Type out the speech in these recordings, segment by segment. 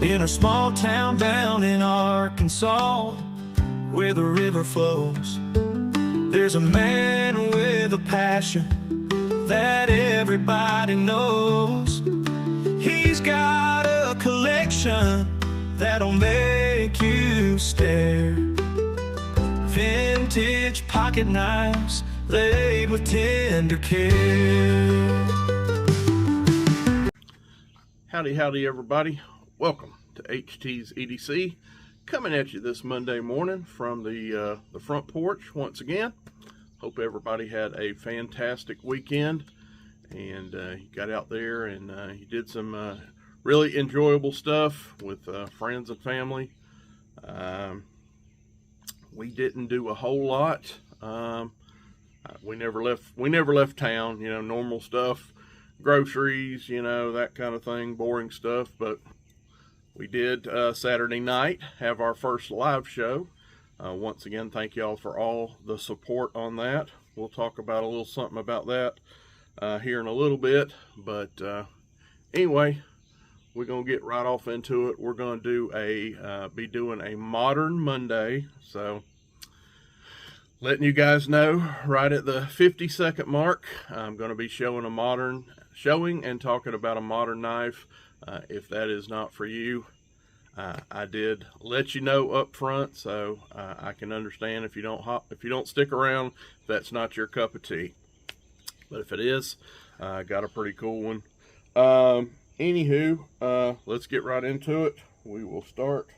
in a small town down in Arkansas, where the river flows. There's a man with a passion that everybody knows. He's got a collection that'll make you stare. Vintage pocket knives laid with tender care. Howdy everybody. Welcome to HT's EDC, coming at you this Monday morning from the front porch once again. Hope everybody had a fantastic weekend and you got out there and you did some really enjoyable stuff with friends and family. We didn't do a whole lot. We never left town, you know, normal stuff, groceries, you know, that kind of thing, boring stuff. But we did Saturday night have our first live show. Once again, thank y'all for all the support on that. We'll talk about a little something about that here in a little bit. But anyway, we're gonna get right off into it. We're gonna do be doing a Modern Monday. So letting you guys know right at the 50-second mark, I'm going to be showing and talking about a modern knife. If that is not for you, I did let you know up front, so I can understand if you don't stick around, if that's not your cup of tea. But if it is, I got a pretty cool one. Anywho, let's get right into it. We will start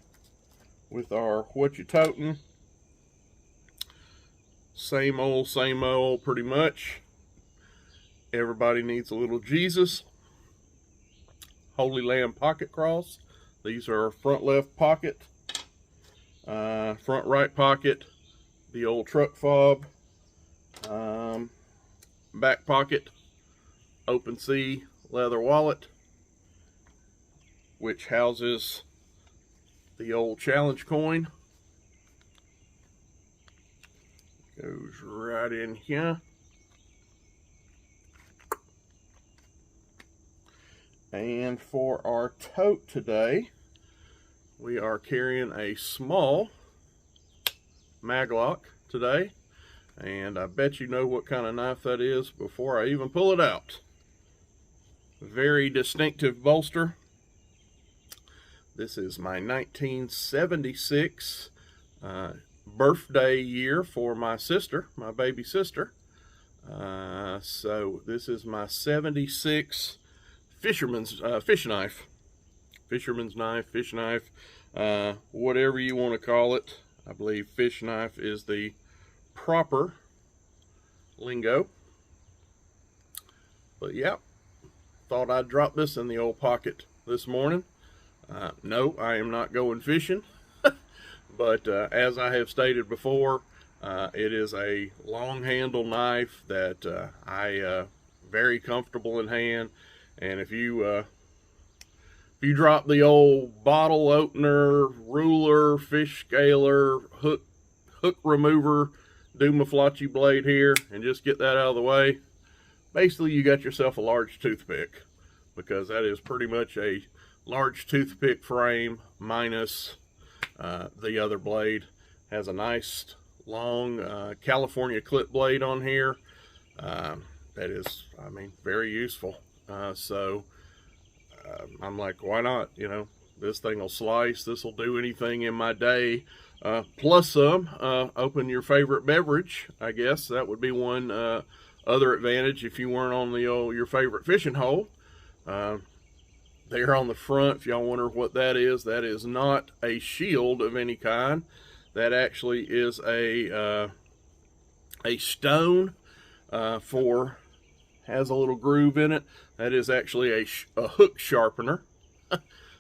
with our What You Totin'. Same old, pretty much. Everybody needs a little Jesus. Holy Lamb pocket cross. These are front left pocket, front right pocket, the old truck fob, back pocket, open C leather wallet, which houses the old challenge coin. Goes right in here. And for our tote today, we are carrying a small maglock today. And I bet you know what kind of knife that is before I even pull it out. Very distinctive bolster. This is my 1976 birthday year for my sister, my baby sister. So this is my 76 fisherman's fish knife, whatever you want to call it. I believe fish knife is the proper lingo. But yeah, thought I'd drop this in the old pocket this morning. No, I am not going fishing. But as I have stated before, it is a long handle knife that I very comfortable in hand. And if you drop the old bottle opener, ruler, fish scaler, hook remover, Dumaflachi blade here, and just get that out of the way, basically you got yourself a large toothpick, because that is pretty much a large toothpick frame minus the other blade. Has a nice long California clip blade on here. That is, I mean, very useful. So I'm like, why not? You know, this thing will slice. This will do anything in my day. Plus some. Open your favorite beverage. I guess that would be one other advantage if you weren't on the your favorite fishing hole. There on the front, if y'all wonder what that is not a shield of any kind. That actually is a stone has a little groove in it. That is actually a hook sharpener.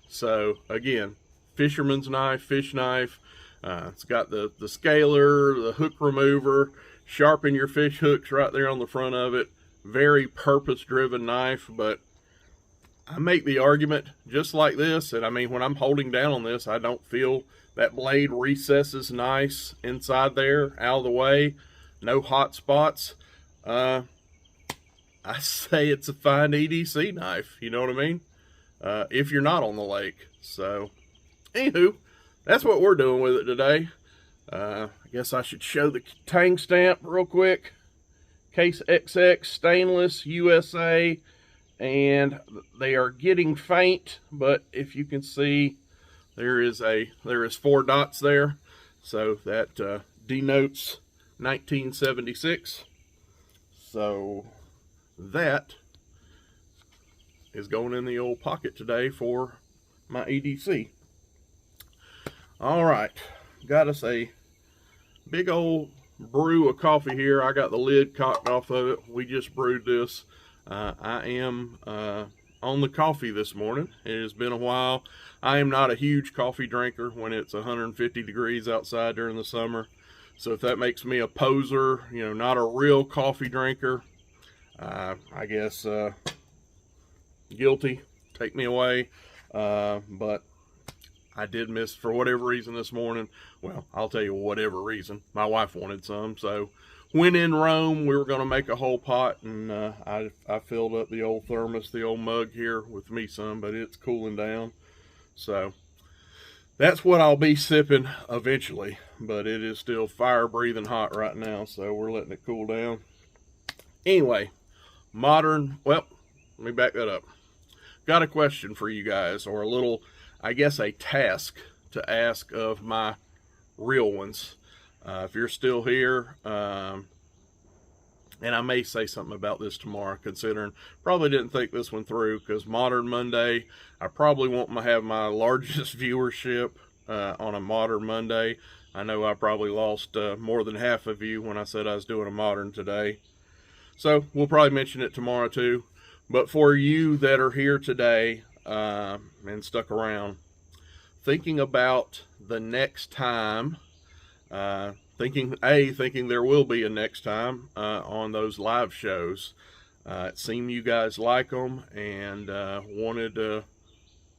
So again, fisherman's knife, fish knife. It's got the scaler, the hook remover, sharpen your fish hooks right there on the front of it. Very purpose-driven knife, but I make the argument just like this, and I mean, when I'm holding down on this, I don't feel that blade recesses nice inside there, out of the way, no hot spots. I say it's a fine EDC knife, you know what I mean? If you're not on the lake. So, anywho, that's what we're doing with it today. I guess I should show the tang stamp real quick. Case XX, stainless, USA, and they are getting faint, but if you can see, there is 4 dots there, so that denotes 1976. So that is going in the old pocket today for my EDC. All right, got us a big old brew of coffee here. I got the lid cocked off of it. We just brewed this. I am on the coffee this morning. It has been a while. I am not a huge coffee drinker when it's 150 degrees outside during the summer. So if that makes me a poser, you know, not a real coffee drinker, I guess guilty. Take me away. But I did miss, for whatever reason this morning. Well, I'll tell you whatever reason. My wife wanted some, so when in Rome, we were going to make a whole pot, and I filled up the old thermos, the old mug here with me some, but it's cooling down. So that's what I'll be sipping eventually, but it is still fire-breathing hot right now, so we're letting it cool down. Anyway, well, let me back that up. Got a question for you guys, or a little, I guess, a task to ask of my real ones. If you're still here, and I may say something about this tomorrow, considering probably didn't think this one through, because Modern Monday, I probably won't have my largest viewership on a Modern Monday. I know I probably lost more than half of you when I said I was doing a Modern today. So we'll probably mention it tomorrow too. But for you that are here today and stuck around, thinking about the next time, thinking there will be a next time on those live shows. It seemed you guys like them and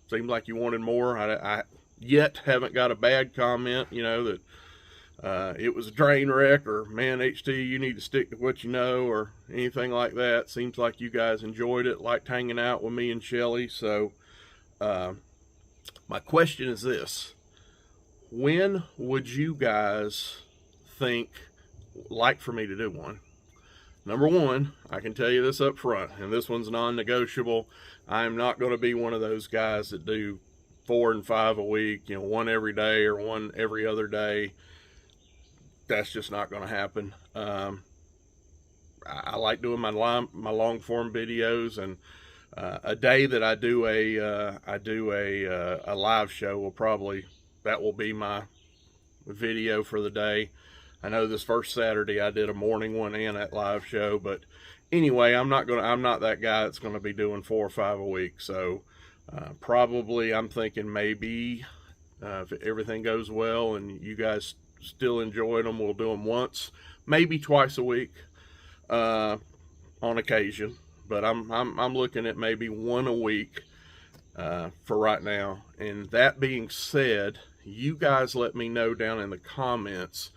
seemed like you wanted more. I yet haven't got a bad comment, you know, that it was a train wreck, or man, HT, you need to stick to what you know, or anything like that. Seems like you guys enjoyed it, liked hanging out with me and Shelly. So my question is this: when would you guys like for me to do one? Number one, I can tell you this up front, and this one's non-negotiable. I'm not going to be one of those guys that do 4 and 5 a week, you know, one every day or one every other day. That's just not going to happen. I like doing my long form videos, and a day that I do a live show that will be my video for the day. I know this first Saturday I did a morning one and that live show, but anyway, I'm not that guy that's going to be doing 4 or 5 a week. So probably I'm thinking maybe if everything goes well and you guys still enjoy them, we'll do them once, maybe twice a week on occasion. But I'm looking at maybe 1 a week for right now. And that being said, you guys let me know down in the comments.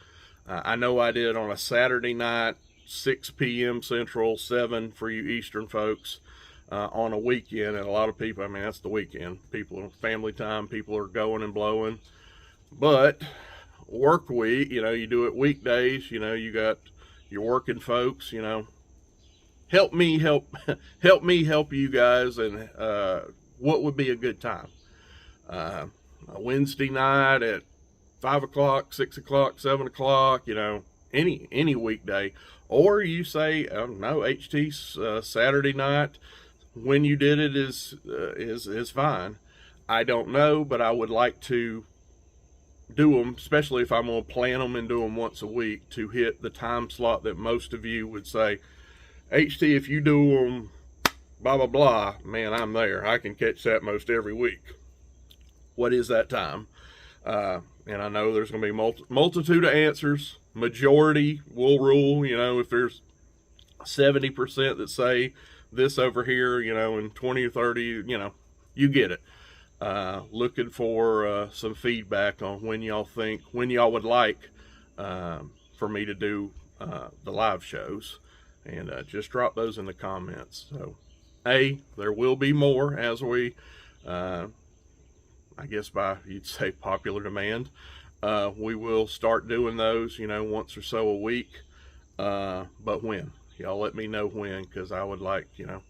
I know I did on a Saturday night, 6 p.m. Central, 7 for you Eastern folks, on a weekend. And a lot of people, I mean, that's the weekend. People, family time, people are going and blowing. But work week, you know, you do it weekdays, you know, you got your working folks, you know. Help me help you guys, and what would be a good time? A Wednesday night at 5 o'clock, 6 o'clock, 7 o'clock, you know, any weekday. Or you say, no, HT, Saturday night when you did it is fine. I don't know, but I would like to do them, especially if I'm going to plan them and do them once a week, to hit the time slot that most of you would say, HT, if you do them blah, blah, blah, man, I'm there. I can catch that most every week. What is that time? And I know there's going to be multitude of answers. Majority will rule, you know, if there's 70% that say this over here, you know, and 20 or 30, you know, you get it. Looking for some feedback on when y'all would like for me to do the live shows, and just drop those in the comments. So there will be more as we I I guess by, you'd say, popular demand. We will start doing those, you know, once or so a week. But when? Y'all let me know when, because I would like, you know,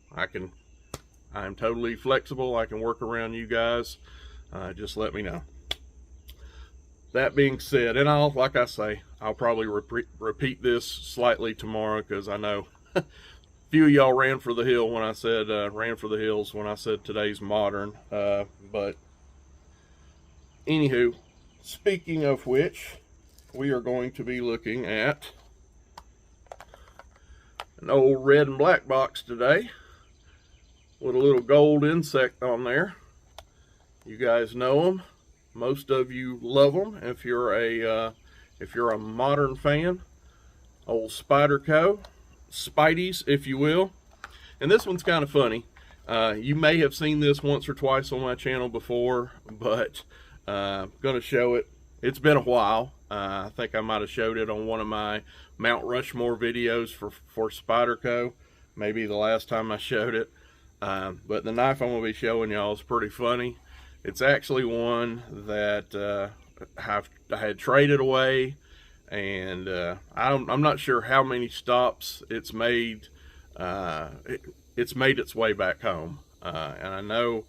I'm totally flexible. I can work around you guys. Just let me know. That being said, and like I say, I'll probably repeat this slightly tomorrow, because I know a few of y'all ran for the hills when I said today's modern. But anywho, speaking of which, we are going to be looking at an old red and black box today with a little gold insect on there. You guys know them. Most of you love them if you're a modern fan. Old Spyderco, Spydies, if you will. And this one's kind of funny. You may have seen this once or twice on my channel before, but I'm going to show it. It's been a while. I think I might have showed it on one of my Mount Rushmore videos for Spyderco. Maybe the last time I showed it. But the knife I'm going to be showing y'all is pretty funny. It's actually one that I had traded away, and I'm not sure how many stops it's made. It's made its way back home, and I know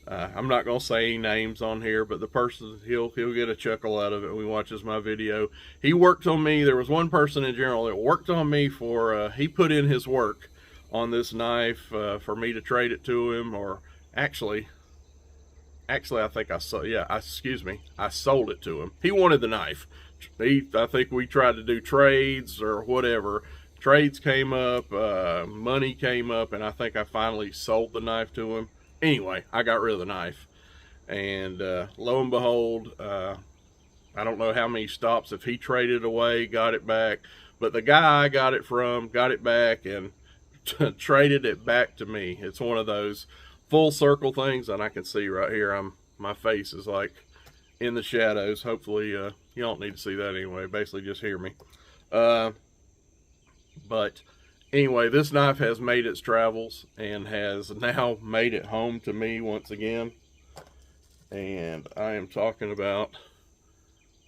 I'm not gonna say any names on here, but the person, he'll get a chuckle out of it when he watches my video. He worked on me. There was one person in general that worked on me for he put in his work on this knife for me to trade it to him, or actually I think I sold it to him. He wanted the knife. I think we tried to do trades or whatever. Trades came up, money came up, and I think I finally sold the knife to him. Anyway, I got rid of the knife, and lo and behold, I don't know how many stops, if he traded away, got it back, but the guy I got it from got it back and traded it back to me. It's one of those full circle things, and I can see right here, my face is like in the shadows. Hopefully you don't need to see that anyway. Basically just hear me. But anyway, this knife has made its travels and has now made it home to me once again. And I am talking about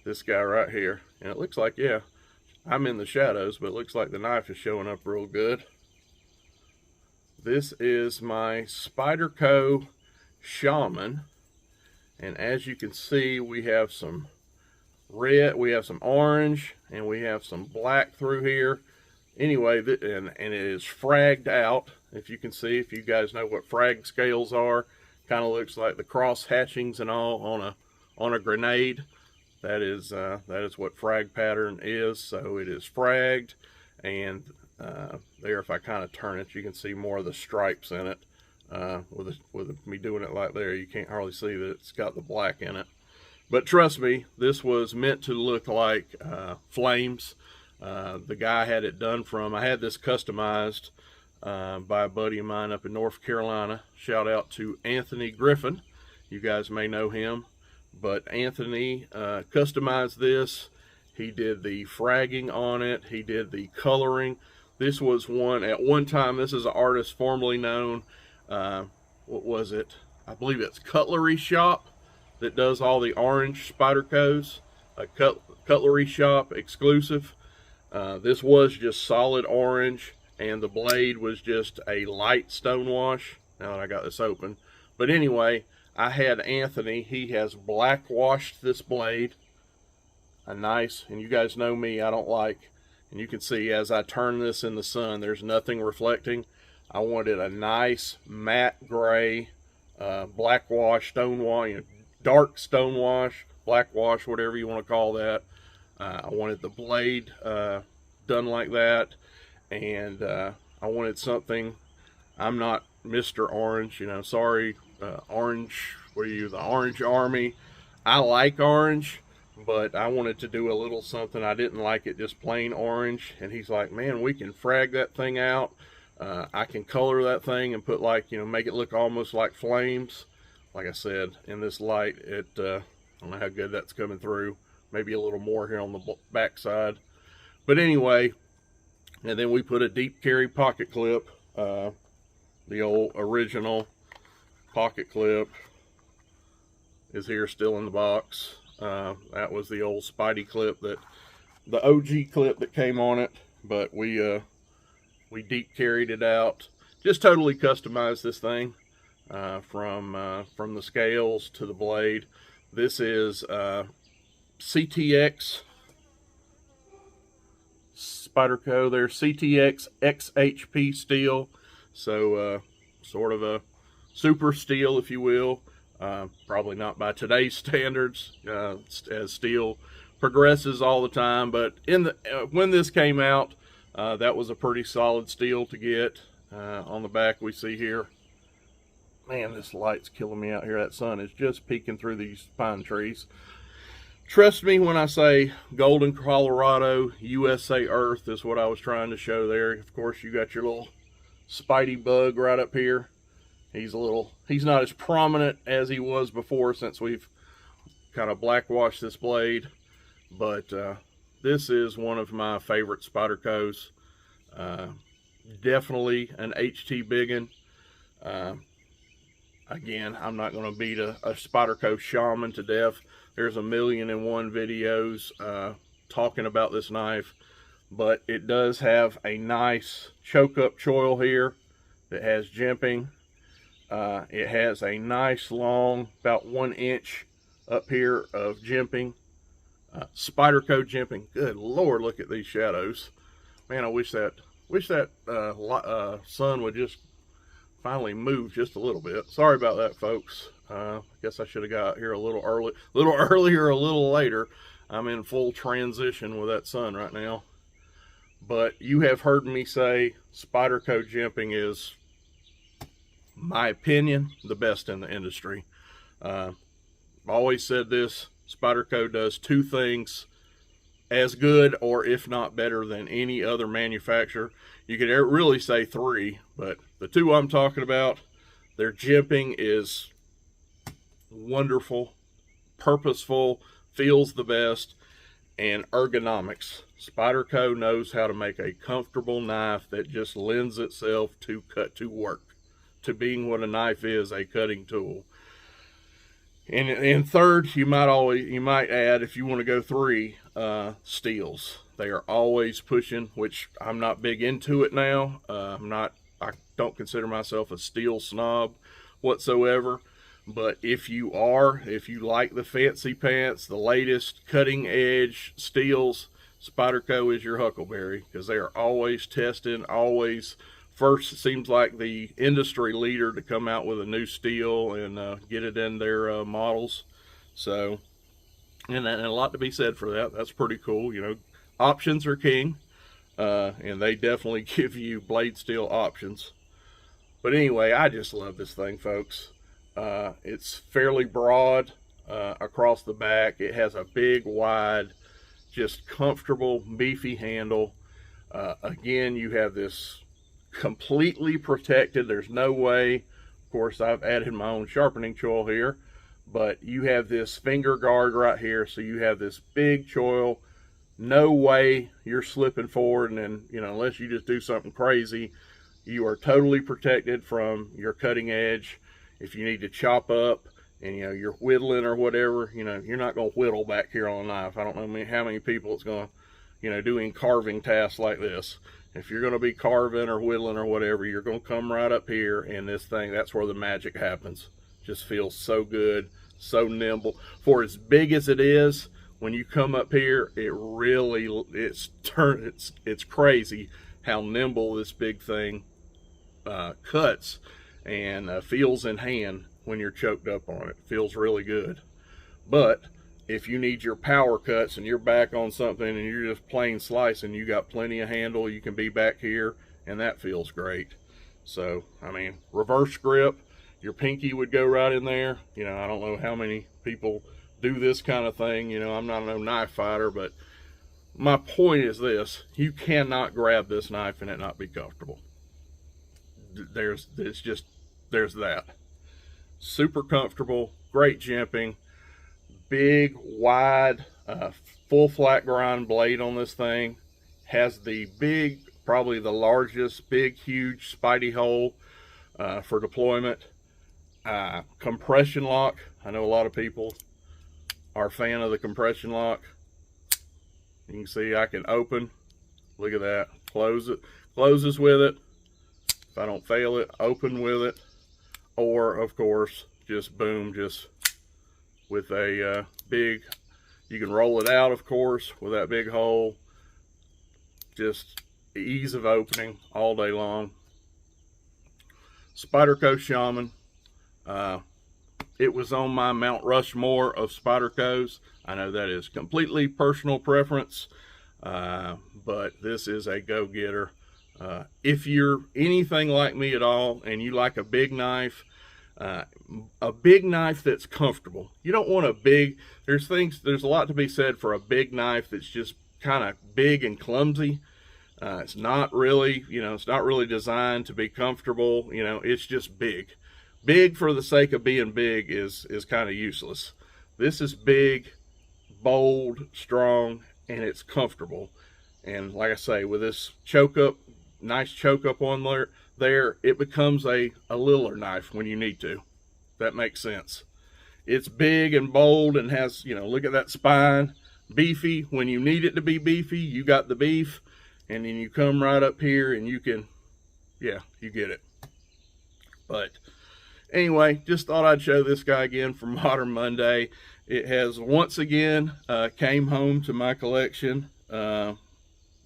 this guy right here. And it looks like, yeah, I'm in the shadows, but it looks like the knife is showing up real good. This is my Spyderco Shaman, and as you can see, we have some red, we have some orange, and we have some black through here. Anyway, and it is fragged out. If you can see, if you guys know what frag scales are, kind of looks like the cross hatchings and all on a grenade. That is what frag pattern is. So it is fragged, and there, if I kind of turn it, you can see more of the stripes in it. With me doing it like there, you can't hardly see that it's got the black in it. But trust me, this was meant to look like flames. The guy had it done from, I had this customized by a buddy of mine up in North Carolina. Shout out to Anthony Griffin. You guys may know him. But Anthony customized this. He did the fragging on it. He did the coloring. This was at one time, this is an artist formerly known, what was it? I believe it's Cutlery Shop that does all the orange Spydercos. A Cutlery Shop exclusive. This was just solid orange, and the blade was just a light stonewash. Now that I got this open. But anyway, I had Anthony, he has blackwashed this blade. A nice, and you guys know me, I don't like, and you can see as I turn this in the sun, there's nothing reflecting. I wanted a nice matte gray, blackwash, stonewash, dark stonewash, blackwash, whatever you want to call that. I wanted the blade done like that, and I wanted something. I'm not Mr. Orange, you know, sorry, Orange, what are you, the Orange Army? I like orange, but I wanted to do a little something. I didn't like it just plain orange, and he's like, man, we can frag that thing out. I can color that thing and put, like, you know, make it look almost like flames. Like I said, in this light, I don't know how good that's coming through. Maybe a little more here on the back side. But anyway, and then we put a deep carry pocket clip, the old original pocket clip. is here still in the box. That was the old Spydie clip, that the OG clip that came on it, but we deep carried it out. Just totally customized this thing, from the scales to the blade. This is CTX Spyderco. There's CTX XHP steel, so sort of a super steel, if you will. Probably not by today's standards, as steel progresses all the time, but when this came out, that was a pretty solid steel to get. On the back we see here, man, this light's killing me out here. That sun is just peeking through these pine trees. Trust me when I say Golden, Colorado, USA Earth is what I was trying to show there. Of course, you got your little Spydie bug right up here. He's not as prominent as he was before, since we've kind of blackwashed this blade. But this is one of my favorite Spydercos. Definitely an HT biggin. Again, I'm not going to beat a Spyderco Shaman to death. There's 1,000,001 videos talking about this knife, but it does have a nice choke up choil here that has jimping. It has a nice long, about 1 inch up here of jimping. Spyderco jimping. Good Lord, look at these shadows. Man, I wish that sun would just finally move just a little bit. Sorry about that, folks. I guess I should have got here a little earlier, a little later. I'm in full transition with that sun right now. But you have heard me say Spyderco jimping is, my opinion, the best in the industry. I've always said this: Spyderco does two things as good, or if not better, than any other manufacturer. You could really say three, but the two I'm talking about, their jimping is wonderful, purposeful, feels the best, and ergonomics. Spyderco knows how to make a comfortable knife that just lends itself to work, to being what a knife is, a cutting tool. And third, you might add, if you want to go three, steels. They are always pushing, which I'm not big into it now. I don't consider myself a steel snob whatsoever. But if you like the fancy pants, the latest cutting edge steels, Spyderco is your huckleberry, because they are always testing, always first. It seems like the industry leader to come out with a new steel and get it in their models. So, and a lot to be said for that. That's pretty cool. You know, options are king, and they definitely give you blade steel options. But anyway, I just love this thing, folks. It's fairly broad across the back. It has a big, wide, just comfortable, beefy handle. Again, you have this completely protected. There's no way, of course, I've added my own sharpening choil here, but you have this finger guard right here, so you have this big choil. No way you're slipping forward, and then, you know, unless you just do something crazy, you are totally protected from your cutting edge. If you need to chop up and, you know, you're whittling or whatever, you know, you're not going to whittle back here on a knife. I don't know how many people it's going to, you know, doing carving tasks like this. If you're going to be carving or whittling or whatever, you're going to come right up here, and this thing, that's where the magic happens. Just feels so good, so nimble. For as big as it is, when you come up here, it really, it's crazy how nimble this big thing cuts and feels in hand when you're choked up on it. Feels really good. But if you need your power cuts and you're back on something and you're just plain slicing, you got plenty of handle. You can be back here, and that feels great. So, I mean, reverse grip, your pinky would go right in there. You know, I don't know how many people do this kind of thing. You know, I'm not no knife fighter, but my point is this: you cannot grab this knife and it not be comfortable. There's that. Super comfortable, great jimping, big, wide, full flat grind blade on this thing. Has the big, probably the largest, big, huge Spydie hole for deployment. Compression lock. I know a lot of people are a fan of the compression lock. You can see I can open, look at that, close it, closes with it. If I don't fail it, open with it. Or of course, just boom, just with a big, you can roll it out of course with that big hole. Just ease of opening all day long. Spyderco Shaman. It was on my Mount Rushmore of Spydercos. I know that is completely personal preference, but this is a go-getter. If you're anything like me at all and you like a big knife that's comfortable. You don't want a big, there's a lot to be said for a big knife that's just kind of big and clumsy. It's not really, it's not really designed to be comfortable. It's just big. Big for the sake of being big is kind of useless. This is big, bold, strong, and it's comfortable. And like I say, with this choke up, nice choke up on there, it becomes a littler knife when you need to. That makes sense. It's big and bold and has, look at that spine, beefy. When you need it to be beefy, you got the beef, and then you come right up here and you can, yeah, you get it. But anyway, just thought I'd show this guy again for Modern Monday. It has once again came home to my collection, and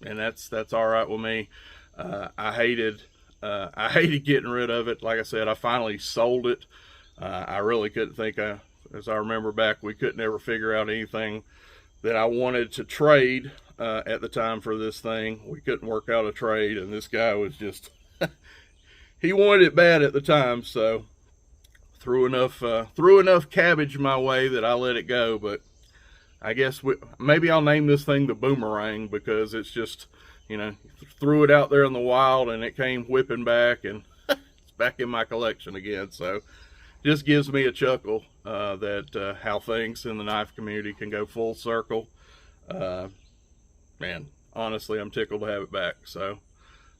that's all right with me. I hated getting rid of it. Like I said, I finally sold it. I really couldn't think, as I remember back, we couldn't ever figure out anything that I wanted to trade at the time for this thing. We couldn't work out a trade, and this guy was just, he wanted it bad at the time, so threw enough cabbage my way that I let it go. But I guess maybe I'll name this thing the Boomerang, because it's just, threw it out there in the wild and it came whipping back, and it's back in my collection again. So just gives me a chuckle that how things in the knife community can go full circle. Man, honestly, I'm tickled to have it back. So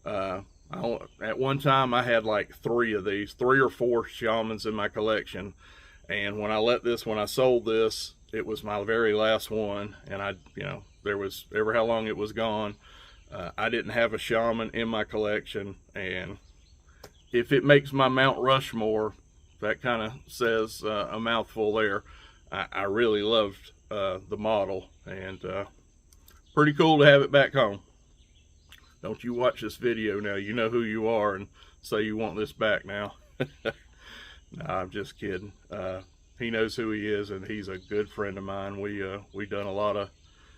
at one time I had like 3 or 4 Shamans in my collection, and when I sold this, it was my very last one, and there was ever how long it was gone, I didn't have a Shaman in my collection. And if it makes my Mount Rushmore, that kind of says a mouthful there. I really loved the model, and pretty cool to have it back home. Don't you watch this video now, you know who you are, and say you want this back now. No, I'm just kidding. He knows who he is, and he's a good friend of mine. We done a lot of,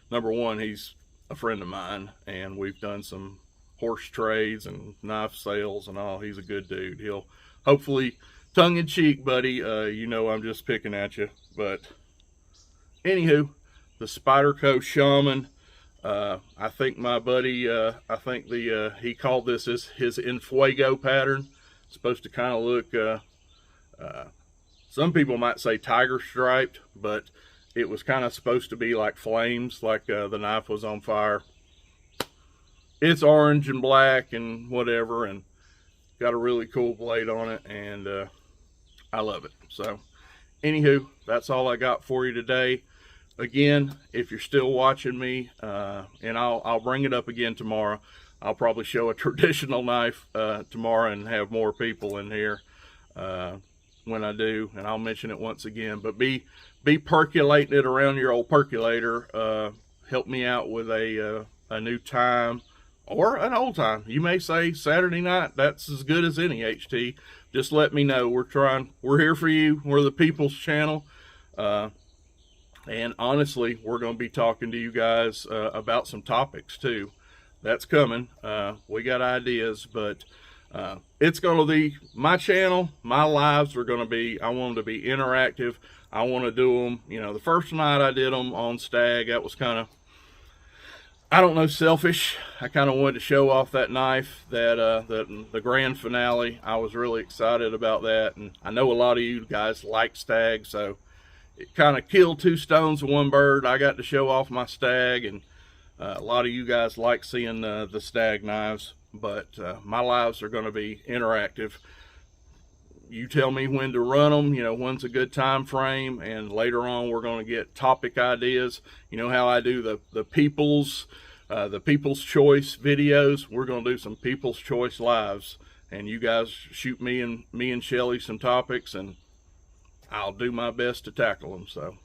number one, he's a friend of mine, and we've done some horse trades and knife sales and all. He's a good dude. He'll hopefully, tongue-in-cheek, buddy, I'm just picking at you. But anywho, the Spyderco Shaman. I think my buddy, he called this his En Fuego pattern. It's supposed to kind of look, some people might say tiger striped, but it was kind of supposed to be like flames, like the knife was on fire. It's orange and black and whatever, and got a really cool blade on it, and I love it. So anywho, that's all I got for you today. Again, if you're still watching me, and I'll bring it up again tomorrow. I'll probably show a traditional knife tomorrow and have more people in here when I do, and I'll mention it once again. But be percolating it around your old percolator. Help me out with a new time or an old time. You may say Saturday night, that's as good as any, HT. Just let me know. We're here for you. We're the people's channel. And honestly, we're going to be talking to you guys about some topics too. That's coming. We got ideas, but it's going to be my channel. My lives are going to be, I want them to be interactive. I want to do them, the first night I did them on Stag, that was kind of, I don't know, selfish. I kind of wanted to show off that knife, that the grand finale. I was really excited about that, and I know a lot of you guys like Stag, so it kind of killed 2 stones with 1 bird. I got to show off my Stag, and a lot of you guys like seeing the Stag knives, but my lives are going to be interactive. you tell me when to run them, you know, when's a good time frame, and later on we're going to get topic ideas. You know how I do the people's choice videos. We're going to do some people's choice lives, and you guys shoot me and Shelly some topics, and I'll do my best to tackle them. So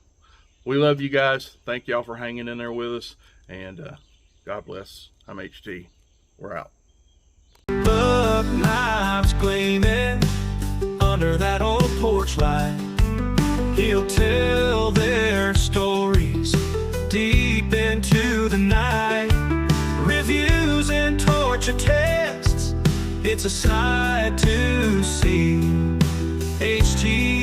we love you guys. Thank y'all for hanging in there with us, and God bless. I'm HT. We're out. Buck knives gleaming under that old porch light. He'll tell their stories deep into the night. Reviews and torture tests, it's a sight to see. HT